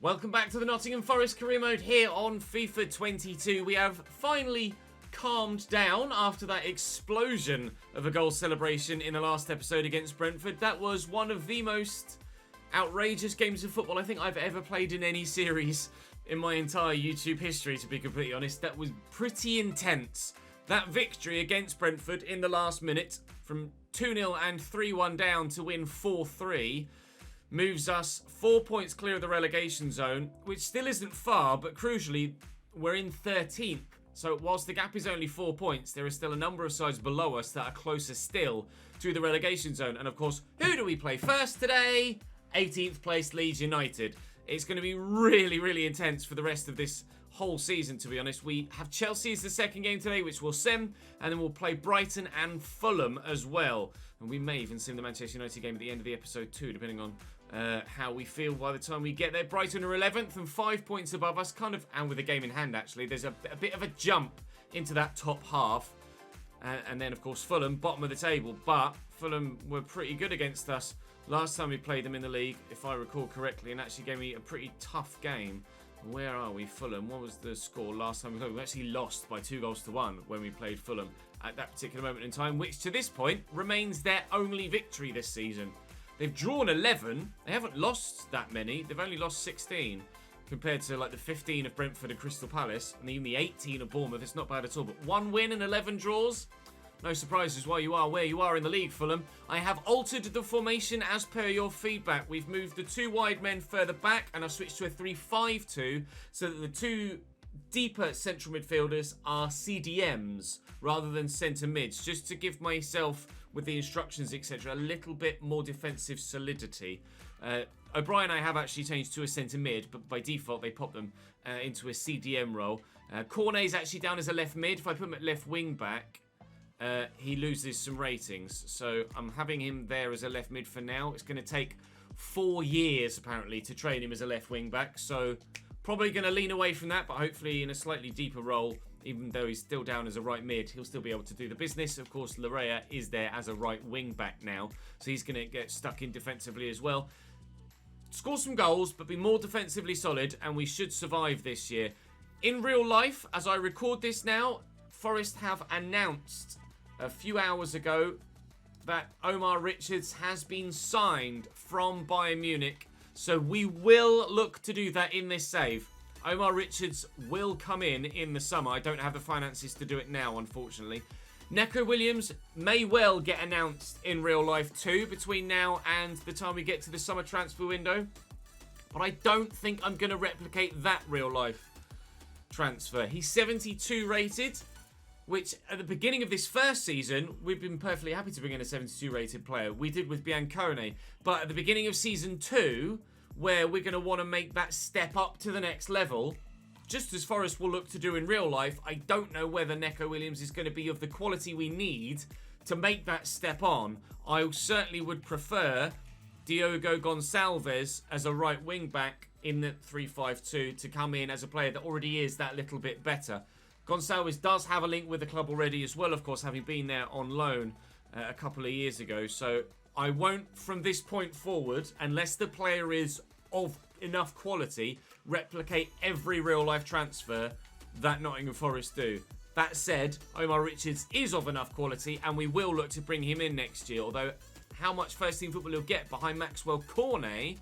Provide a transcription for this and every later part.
Welcome back to the Nottingham Forest career mode here on FIFA 22. We have finally calmed down after that explosion of a goal celebration in the last episode against Brentford. That was one of the most outrageous games of football I think I've ever played in any series in my entire YouTube history, to be completely honest. That was pretty intense. That victory against Brentford in the last minute from 2-0 and 3-1 down to win 4-3 moves us 4 points clear of the relegation zone, which still isn't far, but crucially, we're in 13th. So whilst the gap is only 4 points, there are still a number of sides below us that are closer still to the relegation zone. And of course, who do we play first today? 18th place Leeds United. It's going to be really, really intense for the rest of this whole season, to be honest. We have Chelsea as the second game today, which we'll sim, and then we'll play Brighton and Fulham as well. And we may even sim the Manchester United game at the end of the episode too, depending on how we feel by the time we get there. Brighton are 11th and 5 points above us, kind of, and with a game in hand actually. There's a bit of a jump into that top half. And then, of course, Fulham, bottom of the table. But Fulham were pretty good against us last time we played them in the league, if I recall correctly, and actually gave me a pretty tough game. Where are we, Fulham? What was the score last time we played? We actually lost by 2-1 when we played Fulham at that particular moment in time, which to this point remains their only victory this season. They've drawn 11. They haven't lost that many. They've only lost 16 compared to like the 15 of Brentford and Crystal Palace, and even the 18 of Bournemouth. It's not bad at all, but 1 win and 11 draws. No surprises why you are where you are in the league, Fulham. I have altered the formation as per your feedback. We've moved the 2 wide men further back, and I've switched to a 3-5-2 so that the 2 deeper central midfielders are CDMs rather than centre mids, just to give myself, with the instructions, etc., a little bit more defensive solidity. O'Brien I have actually changed to a centre mid, but by default they pop them into a CDM role. Cornet's actually down as a left mid. If I put him at left wing back, he loses some ratings. So I'm having him there as a left mid for now. It's going to take 4 years, apparently, to train him as a left wing back. So probably going to lean away from that, but hopefully in a slightly deeper role. Even though he's still down as a right mid, he'll still be able to do the business. Of course, Larea is there as a right wing back now, so he's going to get stuck in defensively as well. Score some goals, but be more defensively solid, and we should survive this year. In real life, as I record this now, Forest have announced a few hours ago that Omar Richards has been signed from Bayern Munich, so we will look to do that in this save. Omar Richards will come in the summer. I don't have the finances to do it now, unfortunately. Neco Williams may well get announced in real life too between now and the time we get to the summer transfer window. But I don't think I'm going to replicate that real life transfer. He's 72 rated, which at the beginning of this first season, we've been perfectly happy to bring in a 72 rated player. We did with Biancone. But at the beginning of season 2, where we're going to want to make that step up to the next level, just as Forest will look to do in real life, I don't know whether Neco Williams is going to be of the quality we need to make that step on. I certainly would prefer Diogo Gonçalves as a right wing back in the 3-5-2 to come in as a player that already is that little bit better. Gonçalves does have a link with the club already as well, of course, having been there on loan a couple of years ago. So I won't, from this point forward, unless the player is of enough quality, replicate every real-life transfer that Nottingham Forest do. That said, Omar Richards is of enough quality, and we will look to bring him in next year. Although, how much first-team football he'll get behind Maxwell Cornet,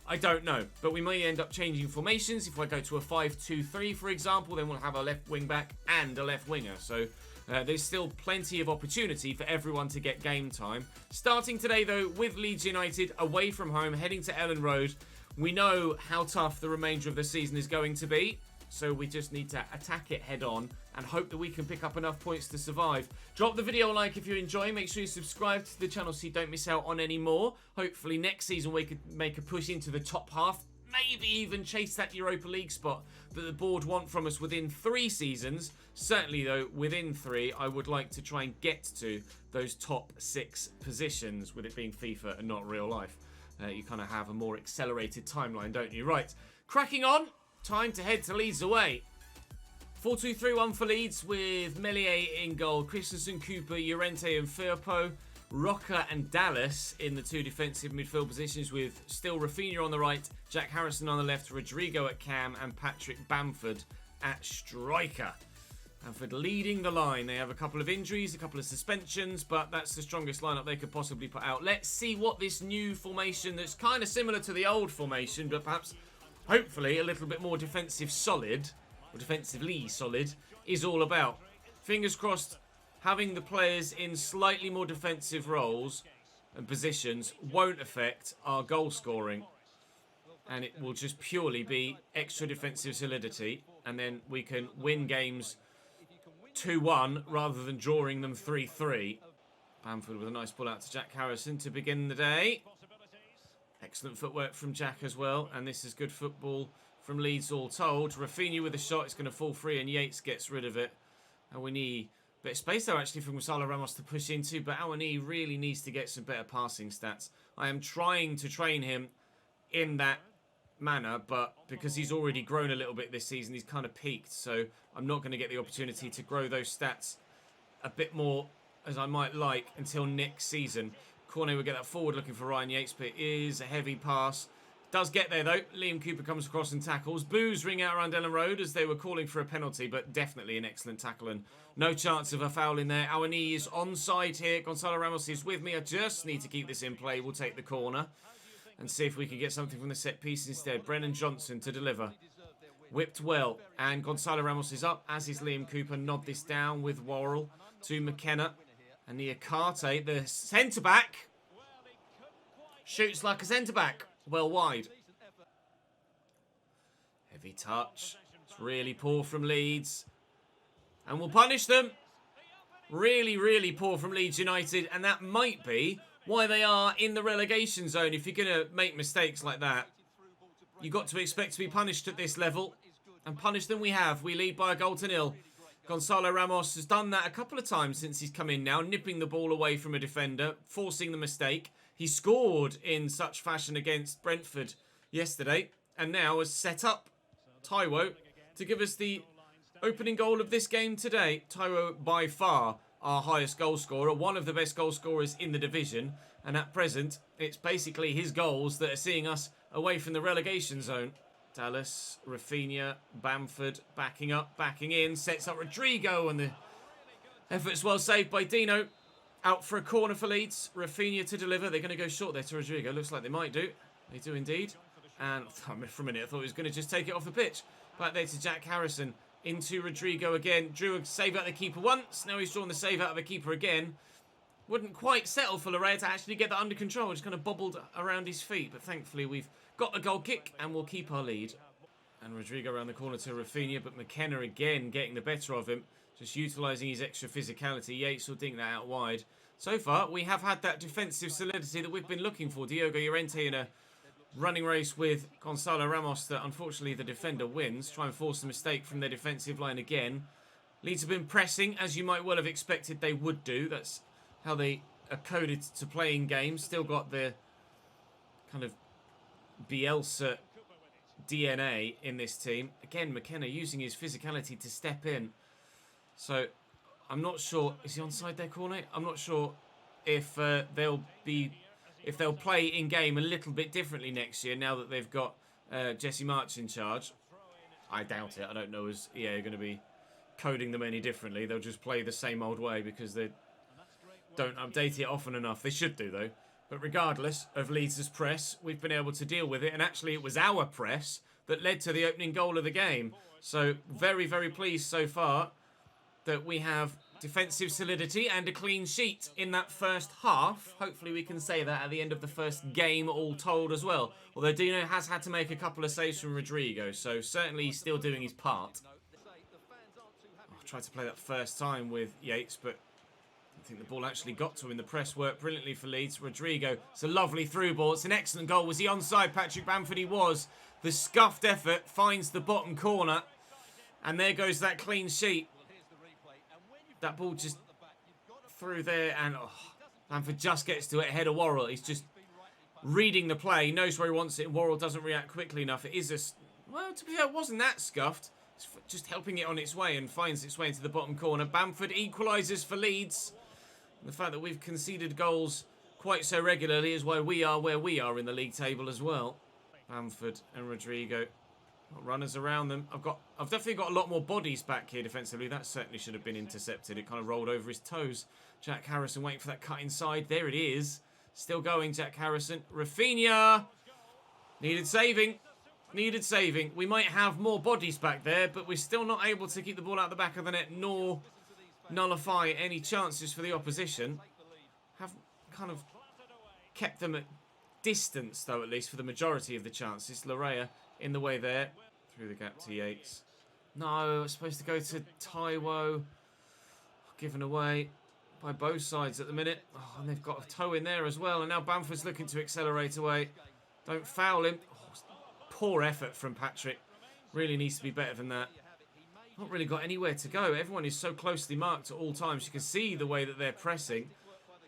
I don't know. But we may end up changing formations. If I go to a 5-2-3, for example, then we'll have a left wing-back and a left winger. So there's still plenty of opportunity for everyone to get game time. Starting today, though, with Leeds United away from home, heading to Ellen Road. We know how tough the remainder of the season is going to be, so we just need to attack it head on and hope that we can pick up enough points to survive. Drop the video a like if you enjoy. Make sure you subscribe to the channel so you don't miss out on any more. Hopefully next season we could make a push into the top half, maybe even chase that Europa League spot that the board want from us within 3 seasons. Certainly, though, within 3, I would like to try and get to those top 6 positions, with it being FIFA and not real life. You kind of have a more accelerated timeline, don't you? Right, cracking on. Time to head to Leeds away. 4-2-3-1 for Leeds with Meslier in goal, Christensen, Cooper, Llorente and Firpo. Rocker and Dallas in the 2 defensive midfield positions, with still Rafinha on the right, Jack Harrison on the left, Rodrigo at cam, and Patrick Bamford at striker. Bamford leading the line. They have a couple of injuries, a couple of suspensions, but that's the strongest lineup they could possibly put out. Let's see what this new formation that's kind of similar to the old formation, but perhaps, hopefully, a little bit more defensive solid, or defensively solid, is all about. Fingers crossed, having the players in slightly more defensive roles and positions won't affect our goal scoring. And it will just purely be extra defensive solidity. And then we can win games 2-1 rather than drawing them 3-3. Bamford with a nice ball out to Jack Harrison to begin the day. Excellent footwork from Jack as well. And this is good football from Leeds all told. Rafinha with a shot. It's going to fall free and Yates gets rid of it. And we need a bit of space there actually from Gonzalo Ramos to push into, but Awani really needs to get some better passing stats. I am trying to train him in that manner, but because he's already grown a little bit this season, he's kind of peaked, so I'm not going to get the opportunity to grow those stats a bit more as I might like until next season. Cornet will get that forward looking for Ryan Yates, but it is a heavy pass. Does get there though. Liam Cooper comes across and tackles. Boos ring out around Ellen Road as they were calling for a penalty, but definitely an excellent tackle and no chance of a foul in there. Awani is onside here. Gonzalo Ramos is with me. I just need to keep this in play. We'll take the corner and see if we can get something from the set piece instead. Brennan Johnson to deliver. Whipped well. And Gonzalo Ramos is up, as is Liam Cooper. Nod this down with Worrell to McKenna. And Niakate, the centre-back, shoots like a centre-back. Well wide. Heavy touch. It's really poor from Leeds. And we'll punish them. Really, really poor from Leeds United. And that might be why they are in the relegation zone. If you're going to make mistakes like that, you've got to expect to be punished at this level. And punish them we have. We lead by a goal to 0. Gonzalo Ramos has done that a couple of times since he's come in now. Nipping the ball away from a defender. Forcing the mistake. He scored in such fashion against Brentford yesterday. And now has set up Taiwo to give us the opening goal of this game today. Taiwo by far our highest goal scorer. One of the best goal scorers in the division. And at present, it's basically his goals that are seeing us away from the relegation zone. Dallas, Rafinha, Bamford backing up, backing in. Sets up Rodrigo and the effort's well saved by Dino. Out for a corner for Leeds. Rafinha to deliver. They're going to go short there to Rodrigo. Looks like they might do. They do indeed. And for a minute, I thought he was going to just take it off the pitch. Back there to Jack Harrison. Into Rodrigo again. Drew a save out of the keeper once. Now he's drawn the save out of the keeper again. Wouldn't quite settle for Larea to actually get that under control. Just kind of bobbled around his feet. But thankfully, we've got the goal kick and we'll keep our lead. And Rodrigo around the corner to Rafinha. But McKenna again getting the better of him. Just utilising his extra physicality. Yates will dink that out wide. So far, we have had that defensive solidity that we've been looking for. Diogo Llorente in a running race with Gonzalo Ramos that unfortunately the defender wins. Try and force a mistake from their defensive line again. Leeds have been pressing, as you might well have expected they would do. That's how they are coded to playing games. Still got the kind of Bielsa DNA in this team. Again, McKenna using his physicality to step in. So, I'm not sure. Is he onside there, Cornet? I'm not sure if they'll play in game a little bit differently next year now that they've got Jesse March in charge. I doubt it. I don't know as EA are going to be coding them any differently. They'll just play the same old way because they don't update it often enough. They should do though. But regardless of Leeds' press, we've been able to deal with it. And actually, it was our press that led to the opening goal of the game. So very, very pleased so far that we have defensive solidity and a clean sheet in that first half. Hopefully we can say that at the end of the first game all told as well. Although Dino has had to make a couple of saves from Rodrigo, so certainly he's still doing his part. I tried to play that first time with Yates, but I think the ball actually got to him. The press worked brilliantly for Leeds. Rodrigo, it's a lovely through ball. It's an excellent goal. Was he onside? Patrick Bamford, he was. The scuffed effort finds the bottom corner. And there goes that clean sheet. That ball just through there and Bamford just gets to it ahead of Worrell. He's just reading the play, knows where he wants it, and Worrell doesn't react quickly enough. It is well, to be fair, it wasn't that scuffed. It's just helping it on its way and finds its way into the bottom corner. Bamford equalises for Leeds. The fact that we've conceded goals quite so regularly is why we are where we are in the league table as well. Bamford and Rodrigo. Got runners around them. I've definitely got a lot more bodies back here defensively. That certainly should have been intercepted. It kind of rolled over his toes. Jack Harrison waiting for that cut inside. There it is. Still going, Jack Harrison. Rafinha. Needed saving. Needed saving. We might have more bodies back there, but we're still not able to keep the ball out the back of the net, nor nullify any chances for the opposition. Have kind of kept them at distance, though, at least for the majority of the chances. Larea in the way there. Through the gap to Yates. No, it's supposed to go to Taiwo. Given away by both sides at the minute. Oh, and they've got a toe in there as well. And now Bamford's looking to accelerate away. Don't foul him. Oh, poor effort from Patrick. Really needs to be better than that. Not really got anywhere to go. Everyone is so closely marked at all times. You can see the way that they're pressing.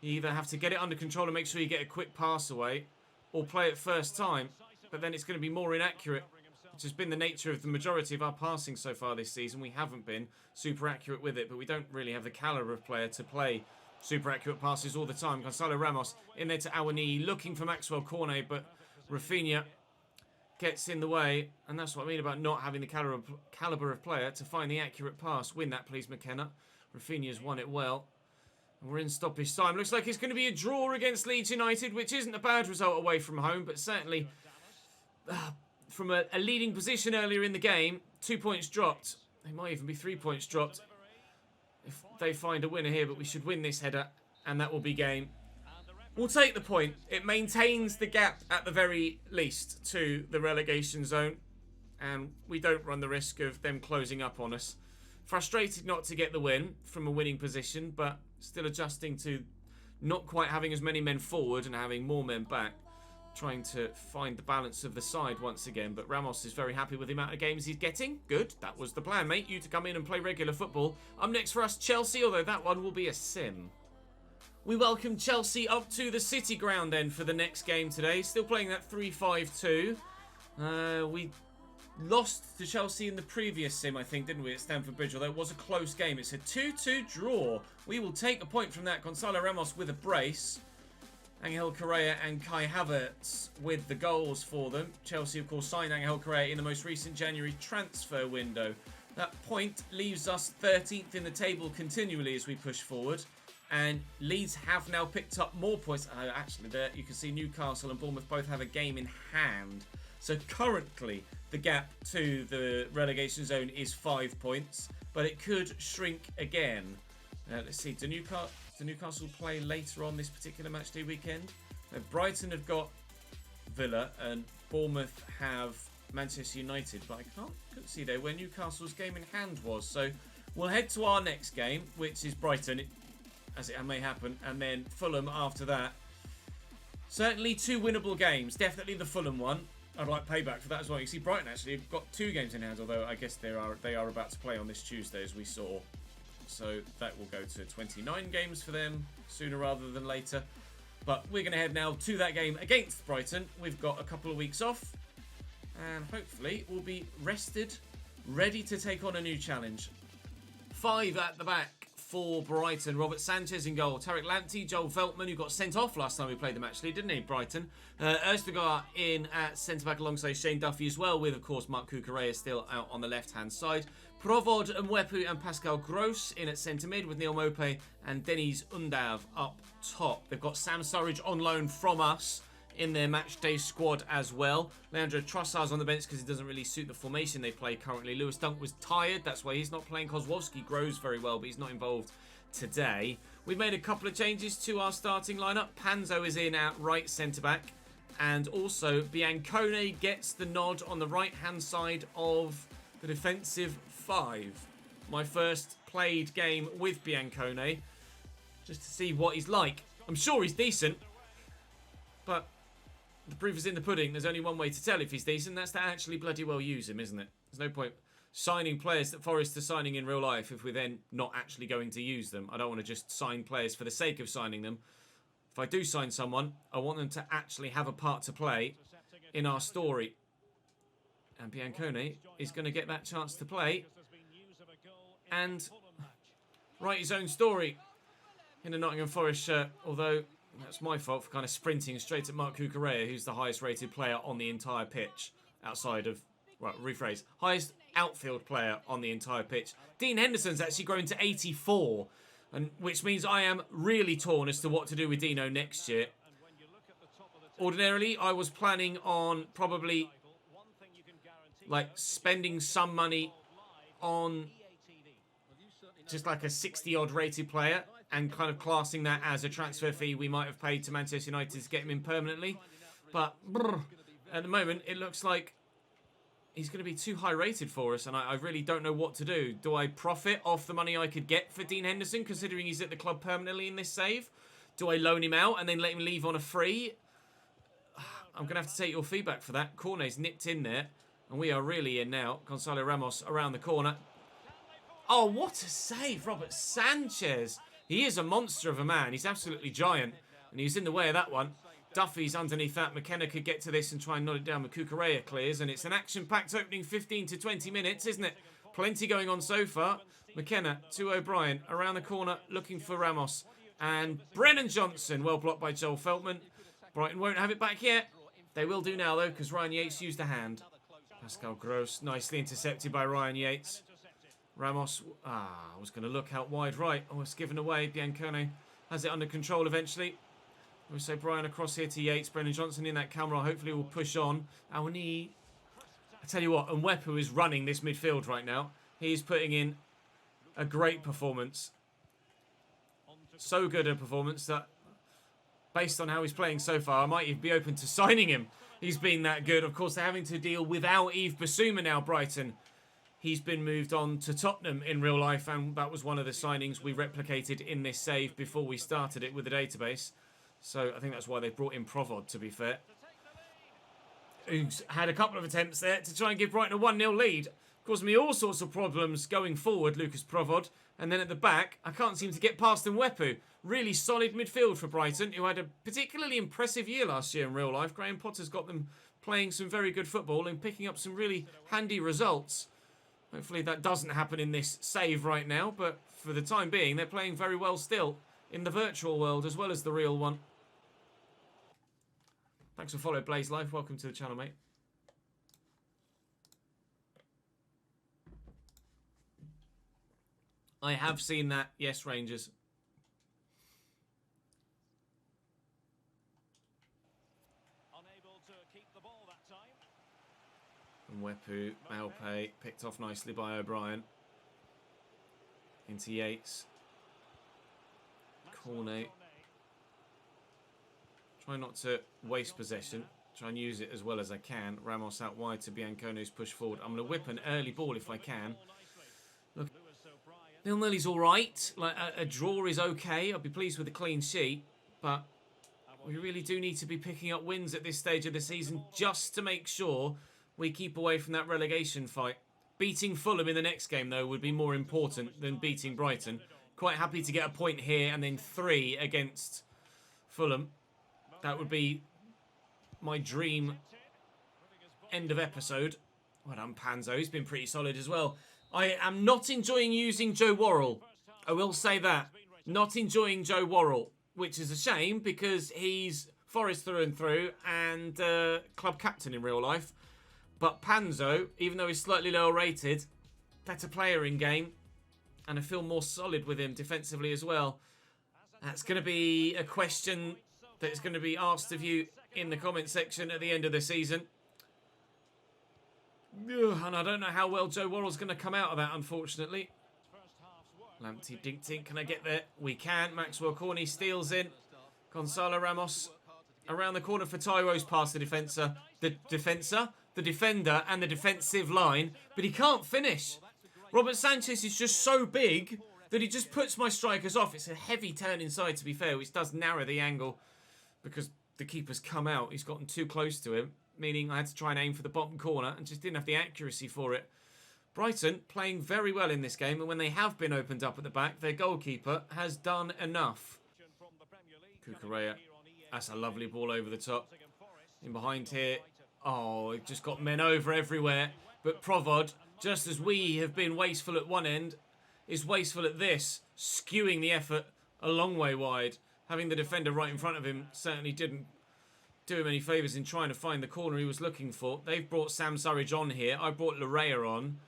You either have to get it under control and make sure you get a quick pass away, or play it first time. But then it's going to be more inaccurate, which has been the nature of the majority of our passing so far this season. We haven't been super accurate with it, but we don't really have the calibre of player to play super accurate passes all the time. Gonzalo Ramos in there to Awani, looking for Maxwell Cornet, but Rafinha gets in the way, and that's what I mean about not having the calibre of player to find the accurate pass. Win that, please, McKenna. Rafinha's won it well. And we're in stoppage time. Looks like it's going to be a draw against Leeds United, which isn't a bad result away from home, but certainly from a leading position earlier in the game, 2 points dropped. They might even be 3 points dropped if they find a winner here, but we should win this header, and that will be game. We'll take the point. It maintains the gap at the very least to the relegation zone, and we don't run the risk of them closing up on us. Frustrated not to get the win from a winning position, but still adjusting to not quite having as many men forward and having more men back. Trying to find the balance of the side once again, but Ramos is very happy with the amount of games he's getting. Good, that was the plan, mate. You to come in and play regular football. Up next for us, Chelsea, although that one will be a sim. We welcome Chelsea up to the City ground then for the next game today. Still playing that 3-5-2. We lost to Chelsea in the previous sim, I think, didn't we, at Stamford Bridge? Although it was a close game. It's a 2-2 draw. We will take a point from that. Gonzalo Ramos with a brace. Angel Correa and Kai Havertz with the goals for them. Chelsea, of course, signed Angel Correa in the most recent January transfer window. That point leaves us 13th in the table continually as we push forward. And Leeds have now picked up more points. Actually, there you can see Newcastle and Bournemouth both have a game in hand. So currently, the gap to the relegation zone is 5 points. But it could shrink again. Let's see, do Newcastle play later on this particular matchday weekend? Brighton have got Villa and Bournemouth have Manchester United. But I couldn't see there where Newcastle's game in hand was. So we'll head to our next game, which is Brighton, as it may happen, and then Fulham after that. Certainly 2 winnable games. Definitely the Fulham one. I'd like payback for that as well. You see, Brighton actually have got 2 games in hand, although I guess they are about to play on this Tuesday, as we saw. So that will go to 29 games for them sooner rather than later. But we're going to head now to that game against Brighton. We've got a couple of weeks off, and hopefully we'll be rested, ready to take on a new challenge. 5 at the back for Brighton. Robert Sanchez in goal. Tarek Lamptey, Joel Veltman, who got sent off last time we played them, actually, didn't he, Brighton? Özdegaard in at centre-back alongside Shane Duffy as well, with, of course, Marc Cucurella still out on the left-hand side. Provod, Mwepu and Pascal Gross in at centre-mid, with Neil Mope and Deniz Undav up top. They've got Sam Surridge on loan from us in their matchday squad as well. Leandro Trossard's on the bench because it doesn't really suit the formation they play currently. Lewis Dunk was tired, that's why he's not playing. Kozłowski grows very well, but he's not involved today. We've made a couple of changes to our starting lineup. Panzo is in at right centre-back, and also Biancone gets the nod on the right-hand side of the defensive 5. My first played game with Biancone, just to see what he's like. I'm sure he's decent, but the proof is in the pudding. There's only one way to tell if he's decent. That's to actually bloody well use him, isn't it? There's no point signing players that Forest are signing in real life if we're then not actually going to use them. I don't want to just sign players for the sake of signing them. If I do sign someone, I want them to actually have a part to play in our story. And Biancone is going to get that chance to play and write his own story. in a Nottingham Forest shirt, although that's my fault for kind of sprinting straight at Mark Cucurella, who's the highest rated player on the entire pitch, outside of, well, rephrase, highest outfield player on the entire pitch. Dean Henderson's actually grown to 84, and which means I am really torn as to what to do with Dino next year. Ordinarily, I was planning on probably like spending some money on just like a 60-odd rated player and kind of classing that as a transfer fee we might have paid to Manchester United to get him in permanently. But at the moment, it looks like he's going to be too high rated for us, and I really don't know what to do. Do I profit off the money I could get for Dean Henderson, considering he's at the club permanently in this save? Do I loan him out and then let him leave on a free? I'm going to have to take your feedback for that. Cornet's nipped in there, and we are really in now. Gonzalo Ramos around the corner. Oh, what a save, Robert Sanchez. He is a monster of a man. He's absolutely giant, and he's in the way of that one. Duffy's underneath that. McKenna could get to this and try and knot it down, but Cucurella clears, and it's an action-packed opening 15 to 20 minutes, isn't it? Plenty going on so far. McKenna to O'Brien, around the corner, looking for Ramos. And Brennan Johnson, well blocked by Joel Feltman. Brighton won't have it back yet. They will do now, though, because Ryan Yates used a hand. Pascal Gross, nicely intercepted by Ryan Yates. Ramos, was going to look out wide right. Oh, it's given away. Biancone has it under control eventually. We'll say Brian across here to Yates. Brennan Johnson in that camera. Hopefully will push on. Awani, I tell you what, Mwepu is running this midfield right now. He's putting in a great performance. So good a performance that, based on how he's playing so far, I might even be open to signing him. He's been that good. Of course, they're having to deal without Yves Bissouma now, Brighton. He's been moved on to Tottenham in real life, and that was one of the signings we replicated in this save before we started it with the database. So I think that's why they brought in Provod, to be fair. Who's had a couple of attempts there to try and give Brighton a 1-0 lead. Caused me all sorts of problems going forward, Lucas Provod. And then at the back, I can't seem to get past Mwepu. Really solid midfield for Brighton, who had a particularly impressive year last year in real life. Graham Potter's got them playing some very good football and picking up some really handy results. Hopefully that doesn't happen in this save right now, but for the time being, they're playing very well still in the virtual world as well as the real one. Thanks for following Blaze Life. Welcome to the channel, mate. I have seen that. Yes, Rangers. Unable to keep the ball that time. And Mwepu, Malpe, picked off nicely by O'Brien. Into Yates. Cornet. Try not to waste possession. Try and use it as well as I can. Ramos out wide to Biancone's push forward. I'm going to whip an early ball if I can. Look, 0-0 is all right. Like a draw is okay. I'll be pleased with a clean sheet, but we really do need to be picking up wins at this stage of the season just to make sure we keep away from that relegation fight. Beating Fulham in the next game, though, would be more important than beating Brighton. Quite happy to get a point here and then 3 against Fulham. That would be my dream end of episode. Well done, Panzo. He's been pretty solid as well. I am not enjoying using Joe Worrell. I will say that. Not enjoying Joe Worrell, which is a shame because he's Forest through and through and club captain in real life. But Panzo, even though he's slightly lower rated, better player in game. And I feel more solid with him defensively as well. That's going to be a question that's going to be asked of you in the comment section at the end of the season. And I don't know how well Joe Worrell's going to come out of that, unfortunately. Lamptey, Dink Tink, can I get there? We can. Maxwell Corney steals in. Gonzalo Ramos around the corner for Taiwo's past the defender, and the defensive line, but he can't finish. Robert Sanchez is just so big that he just puts my strikers off. It's a heavy turn inside, to be fair, which does narrow the angle because the keeper's come out. He's gotten too close to him, meaning I had to try and aim for the bottom corner and just didn't have the accuracy for it. Brighton playing very well in this game, and when they have been opened up at the back, their goalkeeper has done enough. Cucurella, that's a lovely ball over the top. In behind here, oh, it just got men over everywhere. But Provod, just as we have been wasteful at one end, is wasteful at this, skewing the effort a long way wide. Having the defender right in front of him certainly didn't do him any favours in trying to find the corner he was looking for. They've brought Sam Surridge on here. I brought Larea on.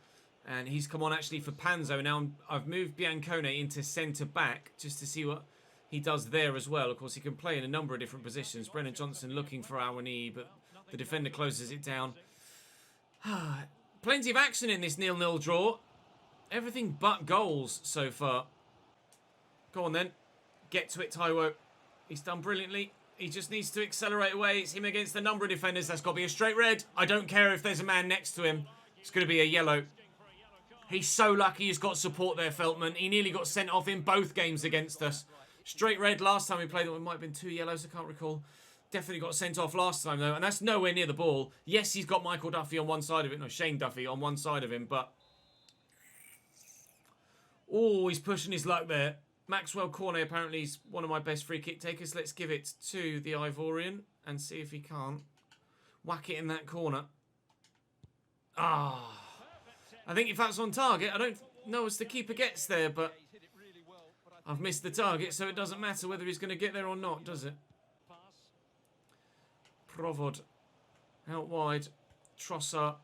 And he's come on actually for Panzo. Now I've moved Biancone into centre-back just to see what he does there as well. Of course, he can play in a number of different positions. Brennan Johnson looking for Awani, but the defender closes it down. Plenty of action in this 0-0 draw. Everything but goals so far. Go on then. Get to it, Taiwo. He's done brilliantly. He just needs to accelerate away. It's him against a number of defenders. That's got to be a straight red. I don't care if there's a man next to him. It's going to be a yellow. He's so lucky he's got support there, Feltman. He nearly got sent off in both games against us. Straight red last time we played them. It might have been 2 yellows, I can't recall. Definitely got sent off last time, though. And that's nowhere near the ball. Yes, he's got Michael Duffy on one side of it. No, Shane Duffy on one side of him, but... Oh, he's pushing his luck there. Maxwell Cornet apparently is one of my best free kick takers. Let's give it to the Ivorian and see if he can't whack it in that corner. Ah... I think if that's on target, I don't know as the keeper gets there, but I've missed the target, so it doesn't matter whether he's going to get there or not, does it? Provod. Out wide. Trossard.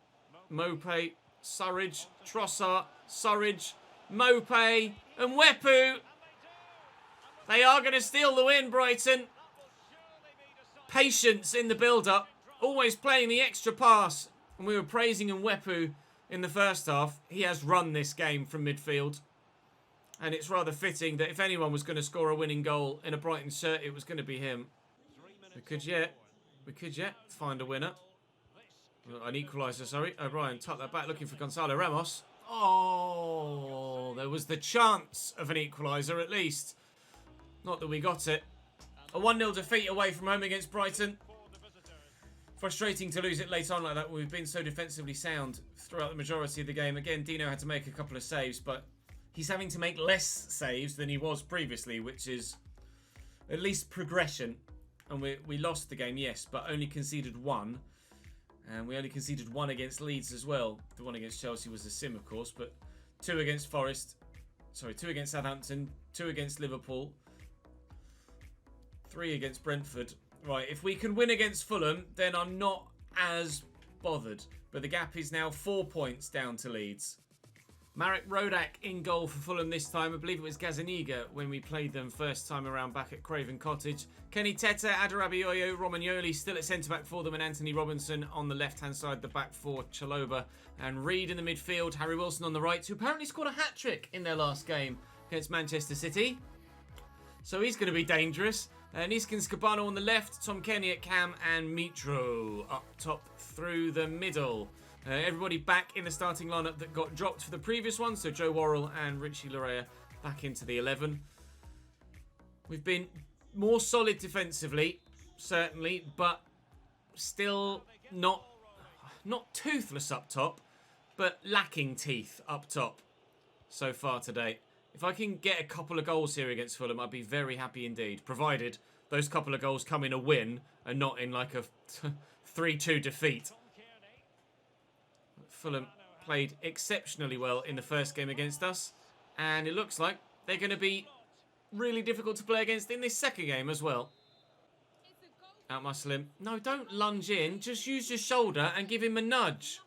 Mope. Surridge. Trossard. Surridge. Mope. And Wepu. They are going to steal the win, Brighton. Patience in the build-up. Always playing the extra pass. And we were praising Wepu in the first half. He has run this game from midfield. And it's rather fitting that if anyone was going to score a winning goal in a Brighton shirt, it was going to be him. We could yet find a winner. An equaliser, sorry. O'Brien tucked that back looking for Gonzalo Ramos. Oh, there was the chance of an equaliser at least. Not that we got it. A 1-0 defeat away from home against Brighton. Frustrating to lose it late on like that. We've been so defensively sound throughout the majority of the game. Again, Dino had to make a couple of saves, but he's having to make less saves than he was previously, which is at least progression. And we lost the game, yes, but only conceded 1. And we only conceded 1 against Leeds as well. The one against Chelsea was a sim, of course, but 2 against Forest. Sorry, 2 against Southampton, 2 against Liverpool, 3 against Brentford. Right, if we can win against Fulham, then I'm not as bothered. But the gap is now 4 points down to Leeds. Marek Rodak in goal for Fulham this time. I believe it was Gazaniga when we played them first time around back at Craven Cottage. Kenny Tete, Adarabioyo, Romagnoli still at centre-back for them, and Anthony Robinson on the left-hand side, the back for Chalobah. And Reed in the midfield, Harry Wilson on the right, who apparently scored a hat-trick in their last game against Manchester City. So he's going to be dangerous. Niskins Cabano on the left, Tom Kenny at cam, and Mitro up top through the middle. Everybody back in the starting lineup that got dropped for the previous one. So Joe Worrell and Richie Larea back into the 11. We've been more solid defensively, certainly, but still not toothless up top, but lacking teeth up top so far today. If I can get a couple of goals here against Fulham, I'd be very happy indeed, provided those couple of goals come in a win and not in like a 3-2 defeat. Fulham played exceptionally well in the first game against us, and it looks like they're going to be really difficult to play against in this second game as well. Outmuscle him. No, don't lunge in. Just use your shoulder and give him a nudge.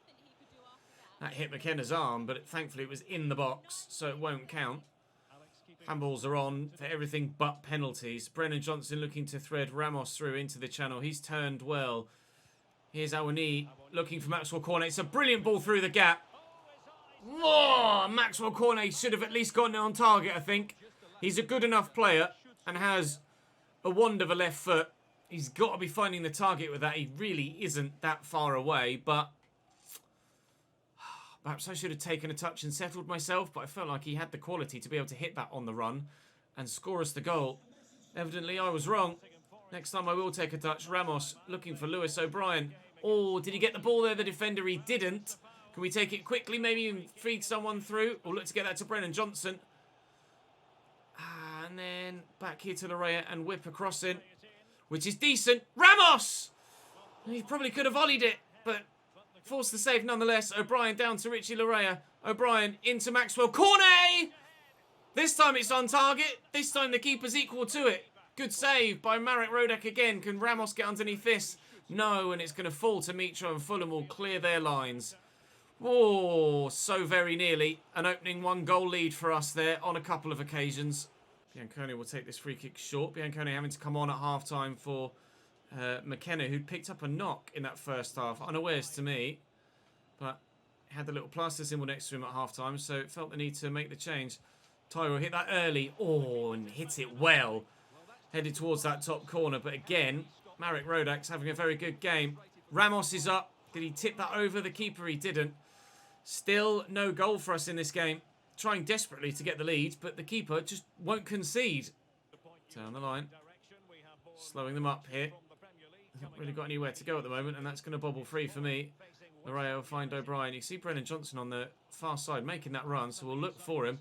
That hit McKenna's arm, but thankfully it was in the box, so it won't count. Handballs are on for everything but penalties. Brennan Johnson looking to thread Ramos through into the channel. He's turned well. Here's Awani looking for Maxwell Cornet. It's a brilliant ball through the gap. Oh, Maxwell Cornet should have at least gotten it on target, I think. He's a good enough player and has a wand of a left foot. He's got to be finding the target with that. He really isn't that far away, but perhaps I should have taken a touch and settled myself, but I felt like he had the quality to be able to hit that on the run and score us the goal. Evidently, I was wrong. Next time I will take a touch. Ramos looking for Lewis O'Brien. Oh, did he get the ball there, the defender? He didn't. Can we take it quickly? Maybe even feed someone through? Or look to get that to Brennan Johnson. And then back here to Larea and whip across in, which is decent. Ramos! He probably could have volleyed it, but forced the save nonetheless. O'Brien down to Richie Larea. O'Brien into Maxwell. Cornet! This time it's on target. This time the keeper's equal to it. Good save by Marek Rodak again. Can Ramos get underneath this? No, and it's going to fall to Mitro, and Fulham will clear their lines. Oh, so very nearly. An opening 1-goal lead for us there on a couple of occasions. Bianconi will take this free kick short. Bianconi having to come on at half-time for McKenna, who'd picked up a knock in that first half. Unawares to me, but had the little plaster symbol next to him at half-time, so felt the need to make the change. Tyro hit that early. Oh, and hit it well. Headed towards that top corner, but again, Marek Rodak's having a very good game. Ramos is up. Did he tip that over the keeper? He didn't. Still no goal for us in this game. Trying desperately to get the lead, but the keeper just won't concede. Down the line. Slowing them up here. Haven't really got anywhere to go at the moment, and that's going to bobble free for me. Loreo will find O'Brien. You see Brennan Johnson on the far side making that run, so we'll look for him.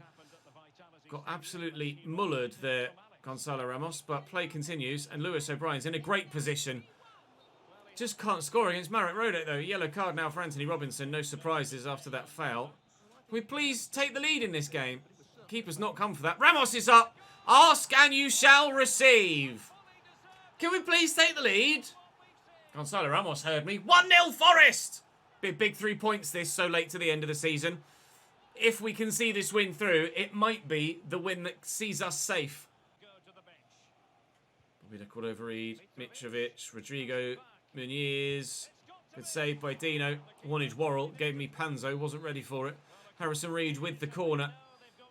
Got absolutely mullered there, Gonzalo Ramos, but play continues, and Lewis O'Brien's in a great position. Just can't score against Marek Rodak, though. Yellow card now for Anthony Robinson. No surprises after that foul. Can we please take the lead in this game? Keeper's not come for that. Ramos is up. Ask and you shall receive. Can we please take the lead? Gonzalo Ramos heard me. 1-0 Forest. Big 3 points this so late to the end of the season. If we can see this win through, it might be the win that sees us safe. Bobby Cordova-Reid, Mitrovic, Rodrigo, Muniz. Good save by Dino. Wanted Worrell, gave me Panzo, wasn't ready for it. Harrison Reed with the corner.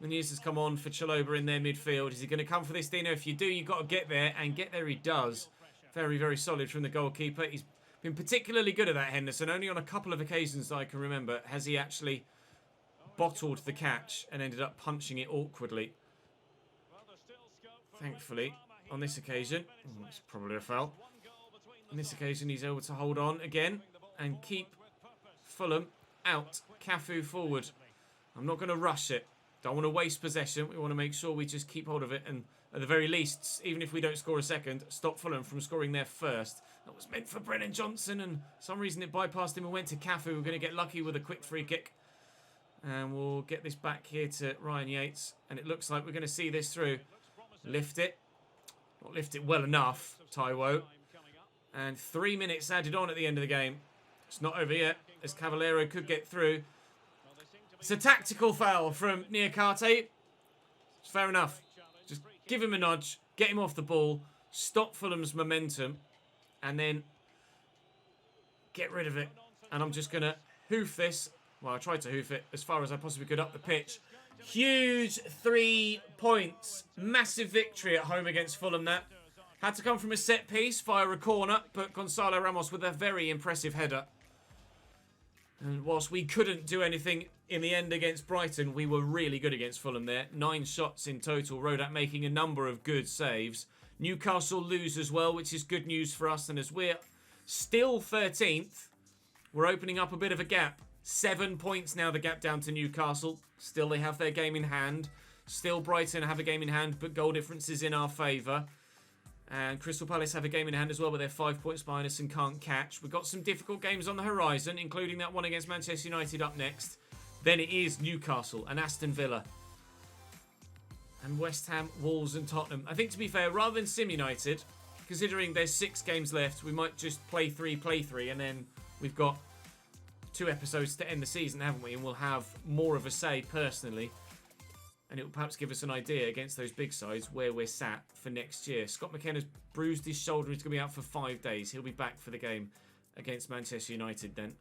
Muniz has come on for Chalobah in their midfield. Is he going to come for this, Dino? If you do, you've got to get there, and get there he does. Very, very solid from the goalkeeper. He's been particularly good at that, Henderson. Only on a couple of occasions that I can remember has he actually bottled the catch and ended up punching it awkwardly. Thankfully, on this occasion, it's probably a foul. On this occasion, he's able to hold on again and keep Fulham out. Cafu forward. I'm not going to rush it. Don't want to waste possession. We want to make sure we just keep hold of it, and at the very least, even if we don't score a second, stop Fulham from scoring their first. That was meant for Brennan Johnson, and for some reason it bypassed him and went to Cafu. We're going to get lucky with a quick free kick. And we'll get this back here to Ryan Yates. And it looks like we're going to see this through. Lift it. Not lift it well enough, Taiwo. And 3 minutes added on at the end of the game. It's not over yet, as Cavallero could get through. It's a tactical foul from Niakate. It's fair enough. Just give him a nudge, get him off the ball, stop Fulham's momentum, and then get rid of it. And I'm just going to hoof this. Well, I tried to hoof it as far as I possibly could up the pitch. Huge 3 points. Massive victory at home against Fulham, that. Had to come from a set piece via a corner, but Gonzalo Ramos with a very impressive header. And whilst we couldn't do anything in the end against Brighton, we were really good against Fulham there. 9 shots in total. Rodak making a number of good saves. Newcastle lose as well, which is good news for us. And as we're still 13th, we're opening up a bit of a gap. 7 points now, the gap down to Newcastle. Still, they have their game in hand. Still, Brighton have a game in hand, but goal difference is in our favour. And Crystal Palace have a game in hand as well, but they're 5 points behind us and can't catch. We've got some difficult games on the horizon, including that one against Manchester United up next. Then it is Newcastle and Aston Villa. And West Ham, Wolves and Tottenham. I think, to be fair, rather than Sim United, considering there's 6 games left, we might just play 3, and then we've got 2 episodes to end the season, haven't we? And we'll have more of a say personally. And it will perhaps give us an idea against those big sides where we're sat for next year. Scott McKenna's bruised his shoulder. He's going to be out for 5 days. He'll be back for the game against Manchester United then.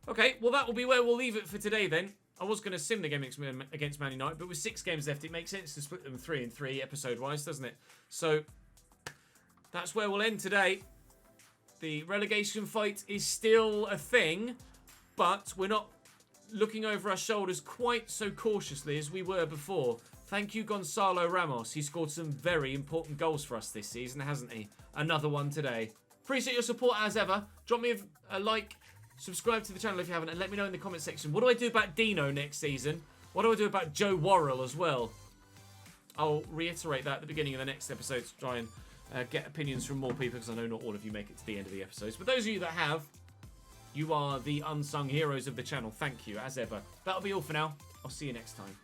Okay, well, that will be where we'll leave it for today then. I was going to sim the game against Man United, but with 6 games left, it makes sense to split them 3 and 3 episode-wise, doesn't it? So that's where we'll end today. The relegation fight is still a thing, but we're not looking over our shoulders quite so cautiously as we were before. Thank you, Gonzalo Ramos. He scored some very important goals for us this season, hasn't he? Another one today. Appreciate your support as ever. Drop me a like, subscribe to the channel if you haven't, and let me know in the comment section. What do I do about Dino next season? What do I do about Joe Worrell as well? I'll reiterate that at the beginning of the next episode to try and get opinions from more people, because I know not all of you make it to the end of the episodes. But those of you that have, you are the unsung heroes of the channel. Thank you, as ever. That'll be all for now. I'll see you next time.